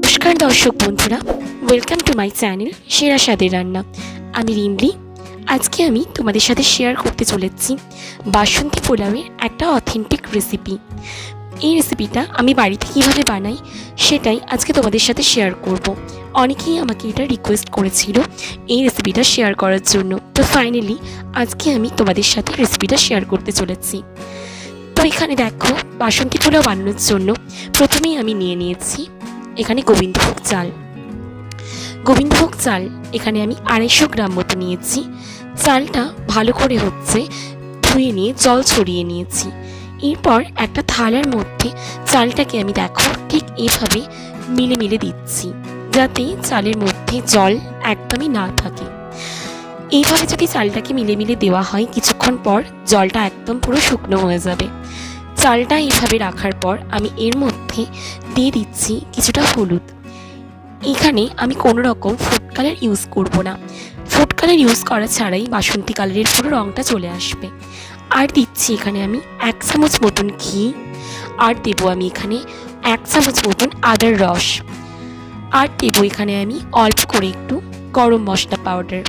নমস্কার দর্শক বন্ধুরা, ওয়েলকাম টু মাই চ্যানেল সেরা স্বাদের রান্না। আমি রিমলি। আজকে আমি তোমাদের সাথে শেয়ার করতে চলেছি বাসন্তী পোলাওয়ের একটা অথেন্টিক রেসিপি। এই রেসিপিটা আমি বাড়িতে কীভাবে বানাই সেটাই আজকে তোমাদের সাথে শেয়ার করব। অনেকেই আমাকে এটা রিকোয়েস্ট করেছিল এই রেসিপিটা শেয়ার করার জন্য। তো ফাইনালি আজকে আমি তোমাদের সাথে রেসিপিটা শেয়ার করতে চলেছি। তো এখানে দেখো, বাসন্তী পোলাও বানানোর জন্য প্রথমেই আমি নিয়ে নিয়েছি এখানে গোবিন্দভোগ চাল। গোবিন্দভোগ চাল এখানে আমি 250 গ্রাম মতো নিয়েছি। চালটা ভালো করে ধুয়ে নিয়ে জল ছড়িয়ে নিয়েছি। এরপর একটা থালার মধ্যে চালটাকে আমি দেখো ঠিক এইভাবে মিলে মিলে দিচ্ছি, যাতে চালের মধ্যে জল একদমই না থাকে। এইভাবে যদি চালটাকে মিলে মিলে দেওয়া হয়, কিছুক্ষণ পর জলটা একদম পুরো শুকনো হয়ে যাবে। চালটা এইভাবে রাখার পর আমি এর মধ্যে দিয়ে দিচ্ছি কিছুটা হলুদ। এখানে আমি কোনো রকম ফুড কালার ইউজ করব না। ফুড কালার ইউজ করা ছাড়াই বাসন্তী কালারের পুরো রঙটা চলে আসবে। আর দিচ্ছি এখানে আমি 1 চামচ মতন ঘি। আর দেবো আমি এখানে 1 চামচ মতন আদার রস। আর দেবো এখানে আমি অল্প করে একটু গরম মশলা পাউডার।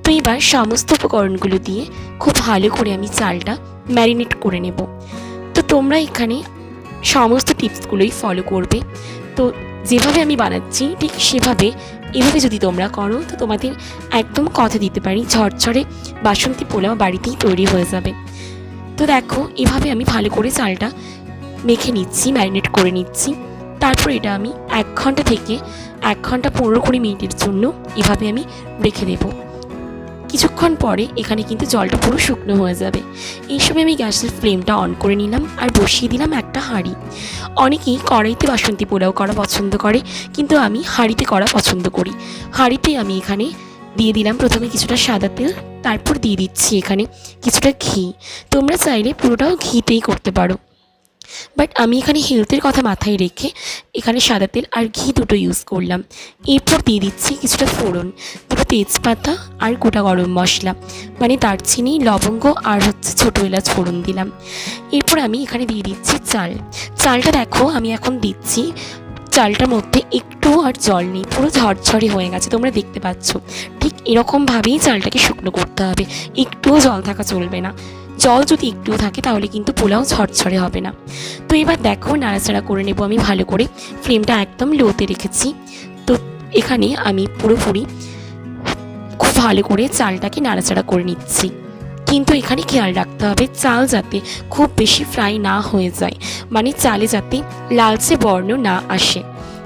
তো এবার সমস্ত উপকরণগুলো দিয়ে খুব ভালো করে আমি চালটা ম্যারিনেট করে নেব। তো তোমরা এখানে সমস্ত টিপসগুলোই ফলো করবে। তো যেভাবে আমি বানাচ্ছি ঠিক সেভাবে এভাবে যদি তোমরা করো, তো তোমাদের একদম কথা দিতে পারি ঝরঝরে বাসন্তী পোলাও বাড়িতেই তৈরি হয়ে যাবে। তো দেখো, এভাবে আমি ভালো করে চালটা মেখে নিচ্ছি, ম্যারিনেট করে নিচ্ছি। তারপর এটা আমি 1 ঘন্টা থেকে 1 ঘন্টা 15-20 মিনিটের জন্য এভাবে আমি রেখে দেবো। কিছুক্ষণ পরে এখানে কিন্তু জলটা পুরো শুকনো হয়ে যাবে। এই সময় আমি গ্যাসের ফ্লেমটা অন করে নিলাম আর বসিয়ে দিলাম একটা হাঁড়ি। অনেকেই কড়াইতে বাসন্তী পোলাও করা পছন্দ করে, কিন্তু আমি হাঁড়িতে করা পছন্দ করি। হাঁড়িতে আমি এখানে দিয়ে দিলাম প্রথমে কিছুটা সাদা তেল, তারপর দিয়ে দিচ্ছি এখানে কিছুটা ঘি। তোমরা চাইলে পুরোটাও ঘিতেই করতে পারো, বাট আমি এখানে হেলথের কথা মাথায় রেখে এখানে সাদা তেল আর ঘি দুটো ইউজ করলাম। এরপর দিয়ে দিচ্ছি কিছুটা ফোড়ন, দুটো তেজপাতা আর গোটা গরম মশলা মানে দারচিনি, লবঙ্গ আর ছোটো এলাচ ফোড়ন দিলাম। এরপর আমি এখানে দিয়ে দিচ্ছি চালটা দেখো আমি এখন দিচ্ছি। চালটার মধ্যে একটু আর জল নেই, পুরো ঝরঝরে হয়ে গেছে, তোমরা দেখতে পাচ্ছ। ঠিক এরকমভাবেই চালটাকে শুকনো করতে হবে, একটুও জল থাকা চলবে না। জল যদি একটুও থাকে তাহলে কিন্তু পোলাও ঝরঝরে হবে না। তো এবার দেখো, নাড়াচাড়া করে নেব আমি ভালো করে। ফ্লেমটা একদম লোতে রেখেছি। তো এখানে আমি পুরোপুরি খুব ভালো করে চালটাকে নাড়াচাড়া করে নিচ্ছি। কিন্তু এখানে খেয়াল রাখতে হবে চাল যাতে খুব বেশি ফ্রাই না হয়ে যায়, মানে চালে যাতে লালচে বর্ণ না আসে।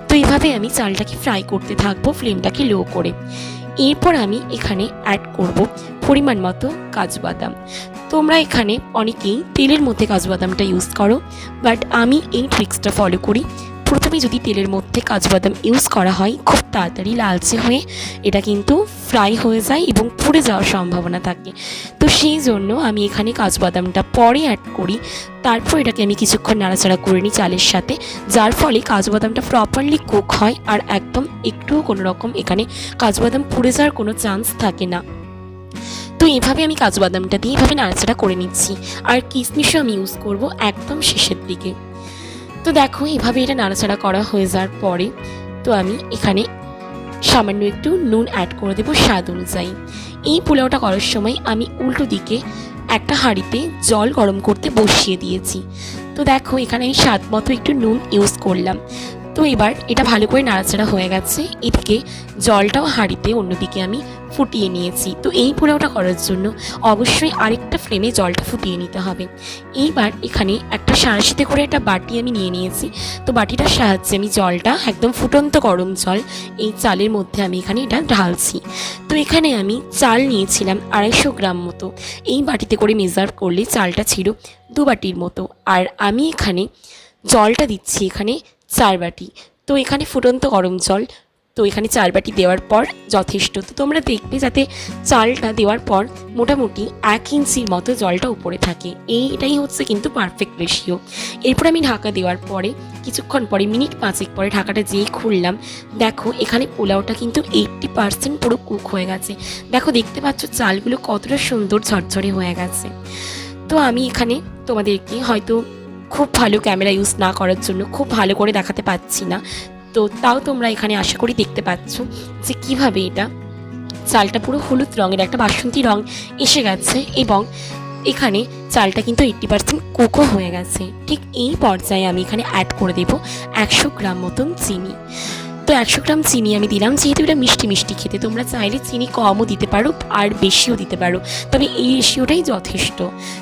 তো এইভাবে আমি চালটাকে ফ্রাই করতে থাকবো ফ্লেমটাকে লো করে। এরপর আমি এখানে অ্যাড করব পরিমাণ মতো কাজু বাদাম। তোমরা এখানে অনেকেই তেলের মধ্যে কাজু বাদামটা ইউজ করো, বাট আমি এই ট্রিক্সটা ফলো করি। প্রথমে যদি তেলের মধ্যে কাজু বাদাম ইউজ করা হয়, খুব তাড়াতাড়ি লালচে হয়ে এটা কিন্তু ফ্রাই হয়ে যায় এবং পুড়ে যাওয়ার সম্ভাবনা থাকে। তো সেই জন্য আমি এখানে কাজু বাদামটা পরে অ্যাড করি। তারপর এটাকে আমি কিছুক্ষণ নাড়াচাড়া করে নিই চালের সাথে, যার ফলে কাজু বাদামটা প্রপারলি কুক হয় আর একদম একটুও কোনো রকম এখানে কাজু বাদাম পুড়ে যাওয়ার কোনো চান্স থাকে না। তো এইভাবে আমি কাজু বাদামটা দিয়ে এইভাবে নাড়াচাড়া করে নিচ্ছি। আর কিশমিশও আমি ইউজ করব একদম শেষের দিকে। তো দেখো, এভাবে এটা নাড়াচাড়া করা হয়ে যাওয়ার পরে তো আমি এখানে সামান্য একটু নুন অ্যাড করে দেবো স্বাদ অনুযায়ী। এই পোলাওটা করার সময় আমি উল্টো দিকে একটা হাঁড়িতে জল গরম করতে বসিয়ে দিয়েছি। তো দেখো, এখানে আমি স্বাদ মতো একটু নুন ইউজ করলাম। তো এবার এটা ভালো করে নাড়াচাড়া হয়ে গেছে। এদিকে জলটাও হাঁড়িতে অন্যদিকে আমি ফুটিয়ে নিয়েছি। তো এই পোলাওটা করার জন্য অবশ্যই আরেকটা ফ্লেমে জলটা ফুটিয়ে নিতে হবে। এইবার এখানে একটা সাঁড়াশিতে করে একটা বাটি আমি নিয়ে নিয়েছি। তো বাটিটার সাহায্যে আমি জলটা একদম ফুটন্ত গরম জল এই চালের মধ্যে আমি এখানে এটা ঢালছি। তো এখানে আমি চাল নিয়েছিলাম 250 গ্রাম মতো। এই বাটিতে করে মেজার করলে চালটা ছিল 2 বাটির মতো। আর আমি এখানে জলটা দিচ্ছি এখানে 4 বাটি। তো এখানে ফুটন্ত গরম জল, তো এখানে 4 বাটি দেওয়ার পর যথেষ্ট। তো তোমরা দেখবে যাতে চালটা দেওয়ার পর মোটামুটি 1 ইঞ্চির মতো জলটা উপরে থাকে, এটাই হচ্ছে কিন্তু পারফেক্ট রেশিও। এরপর আমি ঢাকা দেওয়ার পরে কিছুক্ষণ পরে মিনিট 5 পরে ঢাকাটা যেই খুললাম, দেখো এখানে পোলাওটা কিন্তু 80% পুরো কুক হয়ে গেছে। দেখো, দেখতে পাচ্ছ চালগুলো কতটা সুন্দর ঝরঝরে হয়ে গেছে। তো আমি এখানে তোমাদেরকে হয়তো খুব ভালো ক্যামেরা ইউজ না করার জন্য খুব ভালো করে দেখাতে পাচ্ছি না, তো তাও তোমরা এখানে আশা করি দেখতে পাচ্ছ যে কীভাবে এটা চালটা পুরো হলুদ রঙের একটা বাসন্তী রঙ এসে গেছে এবং এখানে চালটা কিন্তু 80% কুকও হয়ে গেছে। ঠিক এই পর্যায়ে আমি এখানে অ্যাড করে দেব 100 গ্রাম মতন চিনি। তো 100 গ্রাম চিনি আমি দিলাম, যেহেতু এটা মিষ্টি মিষ্টি খেতে, তোমরা চাইলে চিনি কমও দিতে পারো আর বেশিও দিতে পারো, তবে এই রেশিওটাই যথেষ্ট।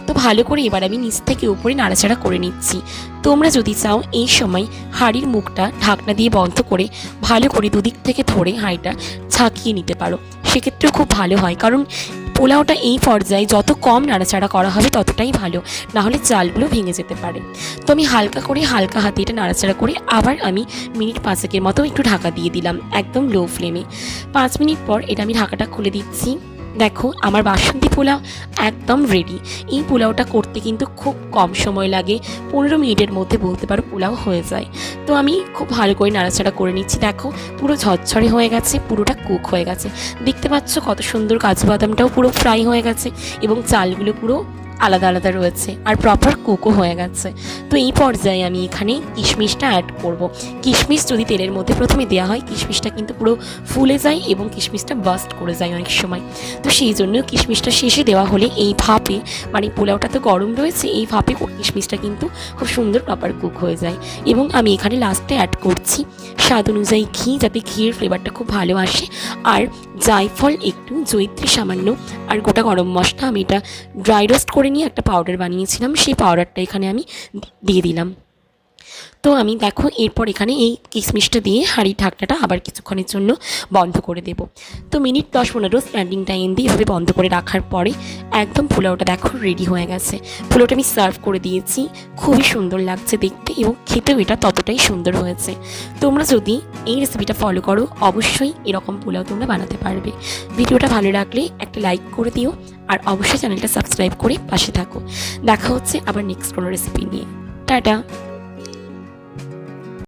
তো ভালো করে এবার আমি নিচ থেকে উপরে নাড়াচাড়া করে নিচ্ছি। তোমরা যদি চাও এই সময় হাঁড়ির মুখটা ঢাকনা দিয়ে বন্ধ করে ভালো করে দুদিক থেকে ধরে হাঁড়িটা ঝাঁকিয়ে নিতে পারো, সেক্ষেত্রেও খুব ভালো হয়, কারণ পোলাওটা এই পর্যায়ে যত কম নাড়াচাড়া করা হবে ততটাই ভালো, নাহলে চালগুলো ভেঙে যেতে পারে। তো আমি হালকা হাতে এটা নাড়াচাড়া করে আবার আমি মিনিট 5 মতো একটু ঢাকা দিয়ে দিলাম একদম লো ফ্লেমে। 5 মিনিট পর এটা আমি ঢাকাটা খুলে দিচ্ছি। দেখো আমার বাসন্তী পোলাও একদম রেডি। এই পোলাওটা করতে কিন্তু খুব কম সময় লাগে, 15 মিনিটের মধ্যে বলতে পারো পোলাও হয়ে যায়। তো আমি খুব ভালো করে নাড়াচাড়া করে নিচ্ছি। দেখো পুরো ঝরঝরে হয়ে গেছে, পুরোটা কুক হয়ে গেছে, দেখতে পাচ্ছ কত সুন্দর, কাজু বাদামটাও পুরো ফ্রাই হয়ে গেছে এবং চালগুলো পুরো আলাদা আলাদা রয়েছে আর প্রপার কুকও হয়ে গেছে। তো এই পর্যায়ে আমি এখানে কিশমিশটা অ্যাড করব। কিশমিশ যদি তেলের মধ্যে প্রথমে দেওয়া হয়, কিশমিশটা কিন্তু পুরো ফুলে যায় এবং কিশমিশটা বাস্ট করে যায় অনেক সময়। তো সেই জন্য কিশমিশটা শেষে দেওয়া হলে এই ভাপে, মানে পোলাওটা তো গরম রয়েছে, এই ভাপে কিশমিশটা কিন্তু খুব সুন্দর প্রপার কুক হয়ে যায়। এবং আমি এখানে লাস্টে অ্যাড করছি স্বাদ অনুযায়ী ঘি, যাতে ঘিয়ের ফ্লেভারটা খুব ভালো আসে, আর জায়ফল একটু, জয়িত্রী সামান্য, আর গোটা গরম মশলা আমি এটা ড্রাই রোস্ট করে নিয়ে একটা পাউডার বানিয়েছিলাম, সেই পাউডারটা এখানে আমি দিয়ে দিলাম। তো আমি দেখো এরপর এখানে এই কিশমিশটা দিয়ে হাঁড়ির ঢাকনাটা আবার কিছুক্ষণের জন্য বন্ধ করে দেব। তো মিনিট 10-15 স্ট্যান্ডিং টাইম দিয়ে এভাবে বন্ধ করে রাখার পরে একদম পোলাওটা দেখো রেডি হয়ে গেছে। পোলাওটা আমি সার্ভ করে দিয়েছি, খুবই সুন্দর লাগছে দেখতে এবং খেতেও এটা ততটাই সুন্দর হয়েছে। তোমরা যদি এই রেসিপিটা ফলো করো অবশ্যই এরকম পোলাও তোমরা বানাতে পারবে। ভিডিওটা ভালো লাগলে একটা লাইক করে দিও আর অবশ্যই চ্যানেলটা সাবস্ক্রাইব করে পাশে থাকো। দেখা হচ্ছে আবার নেক্সট কোনো রেসিপি নিয়ে। টাটা।